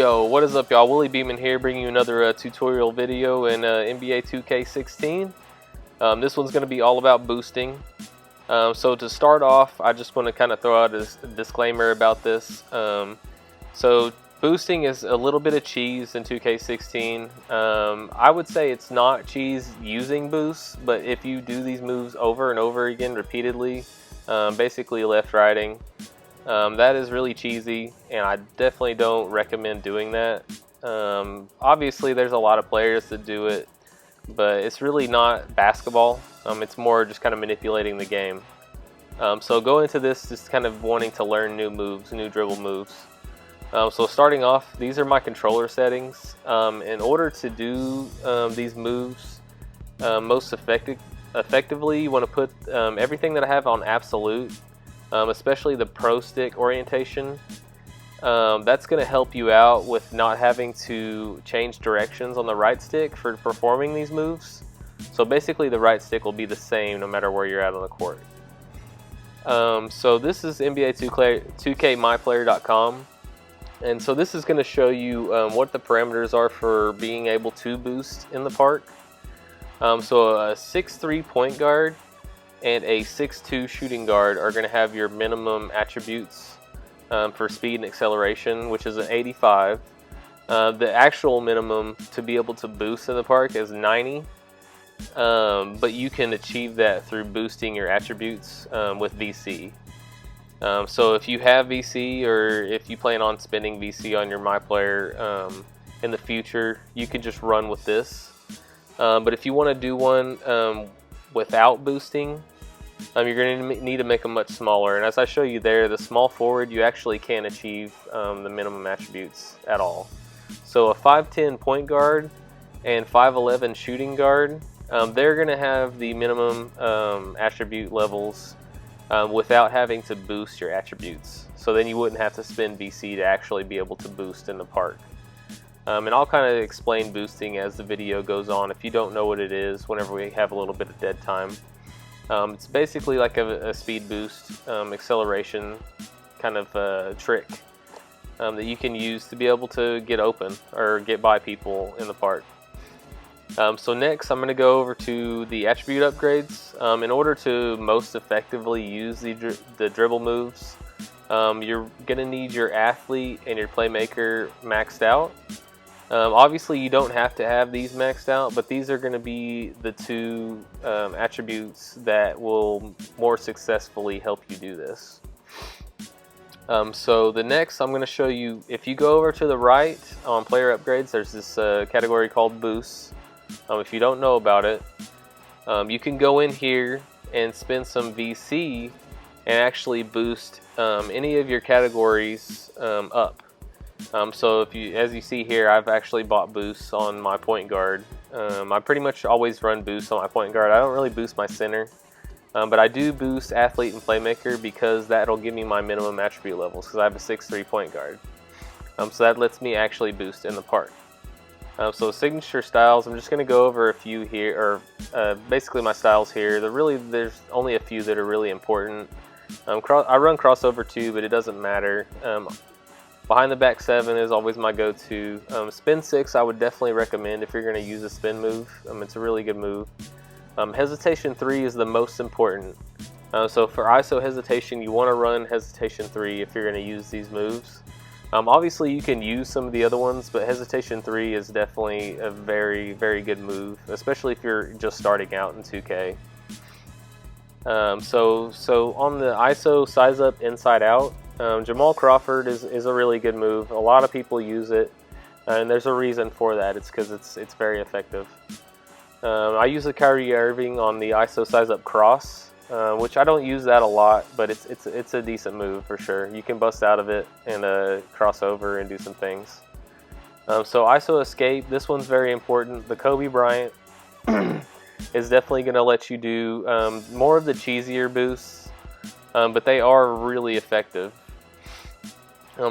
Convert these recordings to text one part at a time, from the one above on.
Yo, what is up, y'all? Willie Beeman here, bringing you another tutorial video in NBA 2K16. This one's going to be all about boosting. So to start off, I just want to kind of throw out a disclaimer about this. So boosting is a little bit of cheese in 2K16. I would say it's not cheese using boosts, but if you do these moves over and over again repeatedly, basically left-righting, that is really cheesy, and I definitely don't recommend doing that. Obviously, there's a lot of players that do it, but it's really not basketball. It's more just kind of manipulating the game. So go into this just kind of wanting to learn new moves, new dribble moves. So starting off, these are my controller settings. In order to do these moves most effectively, you want to put everything that I have on absolute. Especially the pro stick orientation. That's going to help you out with not having to change directions on the right stick for performing these moves. So basically the right stick will be the same no matter where you're at on the court. So this is NBA 2K MyPlayer.com, and so this is going to show you what the parameters are for being able to boost in the park. So a 6'3" point guard and a 6'2" shooting guard are going to have your minimum attributes for speed and acceleration, which is an 85. The actual minimum to be able to boost in the park is 90, but you can achieve that through boosting your attributes with VC. So if you have VC, or if you plan on spending VC on your MyPlayer in the future, you could just run with this. But if you want to do one without boosting, you're going to need to make them much smaller. And as I show you there, the small forward, you actually can't achieve the minimum attributes at all. So a 5'10" point guard and 5'11" shooting guard, they're going to have the minimum attribute levels without having to boost your attributes. So then you wouldn't have to spend VC to actually be able to boost in the park. And I'll kind of explain boosting as the video goes on if you don't know what it is whenever we have a little bit of dead time. It's basically like a speed boost, acceleration kind of trick that you can use to be able to get open or get by people in the park. So next I'm going to go over to the attribute upgrades. In order to most effectively use the dribble moves, you're going to need your athlete and your playmaker maxed out. Obviously you don't have to have these maxed out, but these are going to be the two attributes that will more successfully help you do this. So the next I'm going to show you, if you go over to the right on player upgrades, there's this category called boosts. If you don't know about it, you can go in here and spend some VC and actually boost any of your categories up. So if you, as you see here, I've actually bought boosts on my point guard. I pretty much always run boosts on my point guard. I don't really boost my center, but I do boost athlete and playmaker because that'll give me my minimum attribute levels, because I have a 6'3" point guard. So that lets me actually boost in the park. So signature styles, I'm just going to go over a few here, or basically my styles here. There's only a few that are really important. I run crossover too, but it doesn't matter. Behind the back 7 is always my go-to. Spin 6 I would definitely recommend if you're going to use a spin move. It's a really good move. Hesitation 3 is the most important. So for ISO hesitation, you want to run hesitation 3 if you're going to use these moves. Obviously you can use some of the other ones, but hesitation 3 is definitely a very, very good move, especially if you're just starting out in 2K. So on the ISO size up inside out, Jamal Crawford is a really good move. A lot of people use it, and there's a reason for that. It's because it's very effective. I use the Kyrie Irving on the ISO size up cross, which I don't use that a lot, but it's a decent move for sure. You can bust out of it and cross over and do some things. So ISO escape, this one's very important. The Kobe Bryant is definitely going to let you do more of the cheesier boosts, but they are really effective.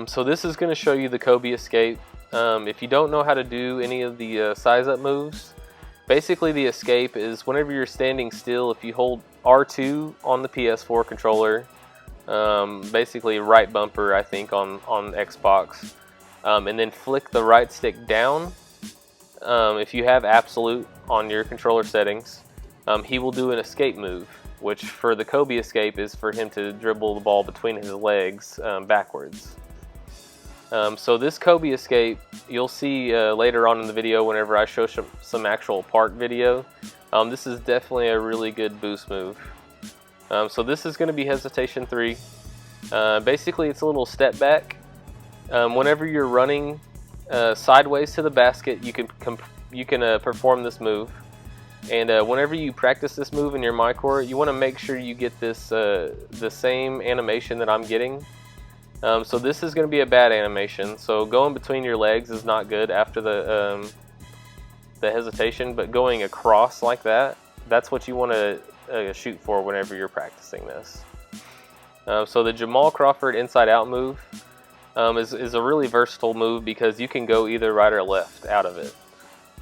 So this is going to show you the Kobe escape. If you don't know how to do any of the size up moves, basically the escape is whenever you're standing still, if you hold R2 on the PS4 controller, basically right bumper I think on Xbox, and then flick the right stick down. If you have absolute on your controller settings, he will do an escape move, which for the Kobe escape is for him to dribble the ball between his legs backwards. So this Kobe escape, you'll see later on in the video whenever I show some actual park video. This is definitely a really good boost move. So this is going to be hesitation 3. Basically, it's a little step back. Whenever you're running sideways to the basket, you can perform this move. And whenever you practice this move in your MyCourt, you want to make sure you get this the same animation that I'm getting. So this is going to be a bad animation. So going between your legs is not good after the hesitation, but going across like that, that's what you want to shoot for whenever you're practicing this. So the Jamal Crawford inside out move is a really versatile move because you can go either right or left out of it.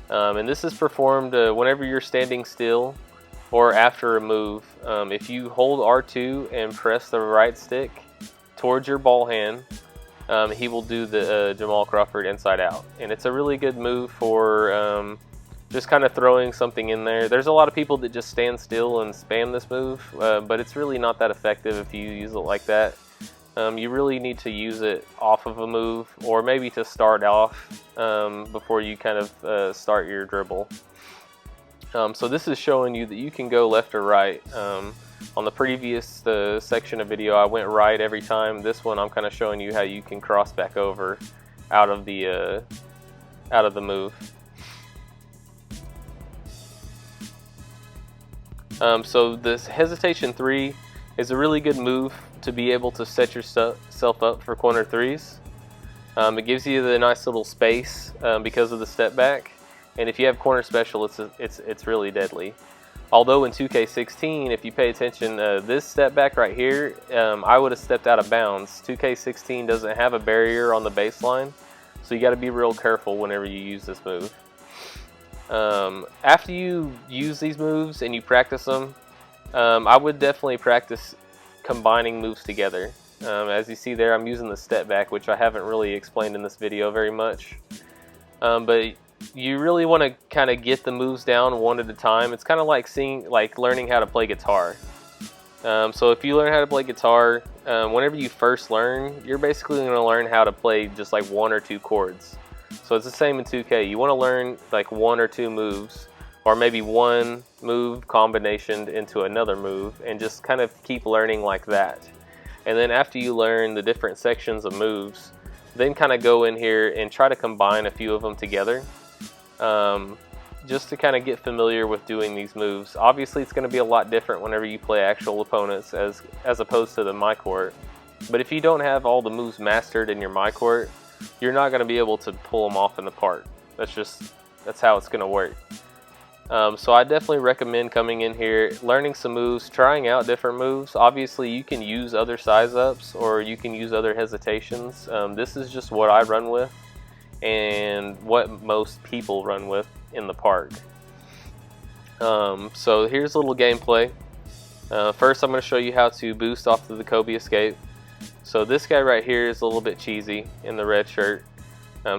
And this is performed whenever you're standing still or after a move. If you hold R2 and press the right stick towards your ball hand, he will do the Jamal Crawford inside out. And it's a really good move for just kind of throwing something in there. There's a lot of people that just stand still and spam this move, but it's really not that effective if you use it like that. You really need to use it off of a move, or maybe to start off before you kind of start your dribble. So this is showing you that you can go left or right. On the previous section of video, I went right every time. This one, I'm kind of showing you how you can cross back over out of the move. So this hesitation 3 is a really good move to be able to set yourself up for corner threes. It gives you the nice little space because of the step back, and if you have corner special, it's really deadly. Although in 2K16, if you pay attention, this step back right here, I would have stepped out of bounds. 2K16 doesn't have a barrier on the baseline, so you got to be real careful whenever you use this move. After you use these moves and you practice them, I would definitely practice combining moves together. As you see there, I'm using the step back, which I haven't really explained in this video very much. But you really want to kind of get the moves down one at a time. It's kind of like learning how to play guitar. So if you learn how to play guitar, whenever you first learn, you're basically going to learn how to play just like 1 or 2 chords. So it's the same in 2K. You want to learn like 1 or 2 moves, or maybe one move combination into another move, and just kind of keep learning like that. And then after you learn the different sections of moves, then kind of go in here and try to combine a few of them together, just to kind of get familiar with doing these moves. Obviously, it's going to be a lot different whenever you play actual opponents as opposed to the MyCourt. But if you don't have all the moves mastered in your MyCourt, you're not going to be able to pull them off in the park. That's how it's going to work. So I definitely recommend coming in here, learning some moves, trying out different moves. Obviously, you can use other size ups or you can use other hesitations. This is just what I run with and what most people run with in the park. So here's a little gameplay. First, I'm going to show you how to boost off of the Kobe escape. So this guy right here is a little bit cheesy in the red shirt.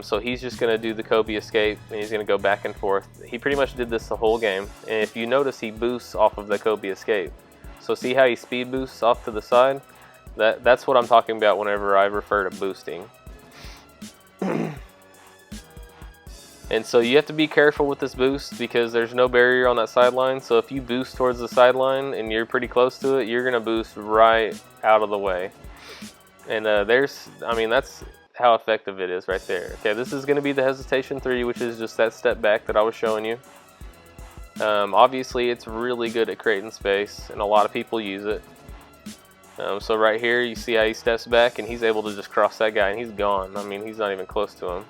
So he's just going to do the Kobe escape, and he's going to go back and forth. He pretty much did this the whole game, and if you notice, he boosts off of the Kobe escape. So see how he speed boosts off to the side? That's what I'm talking about whenever I refer to boosting. And so you have to be careful with this boost because there's no barrier on that sideline. So if you boost towards the sideline and you're pretty close to it, you're going to boost right out of the way. And that's how effective it is right there. Okay, this is going to be the hesitation 3, which is just that step back that I was showing you. Obviously, it's really good at creating space, and a lot of people use it. So right here, you see how he steps back, and he's able to just cross that guy, and he's gone. I mean, he's not even close to him.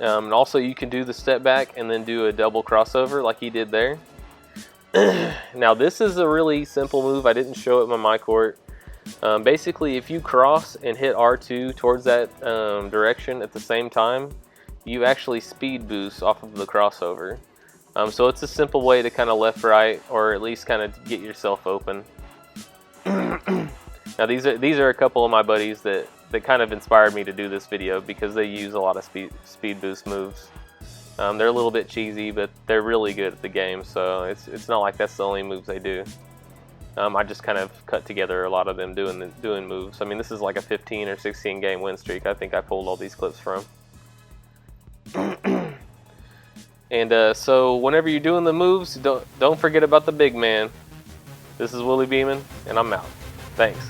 And also, you can do the step back and then do a double crossover like he did there. Now, this is a really simple move. I didn't show it in my MyCourt. Basically, if you cross and hit R2 towards that direction at the same time, you actually speed boost off of the crossover. So it's a simple way to kind of left-right, or at least kind of get yourself open. Now these are a couple of my buddies that that kind of inspired me to do this video, because they use a lot of speed boost moves. They're a little bit cheesy, but they're really good at the game, so it's not like that's the only moves they do. I just kind of cut together a lot of them doing moves. I mean, this is like a 15 or 16 game win streak. I think I pulled all these clips from. And so whenever you're doing the moves, don't forget about the big man. This is Willie Beeman, and I'm out. Thanks.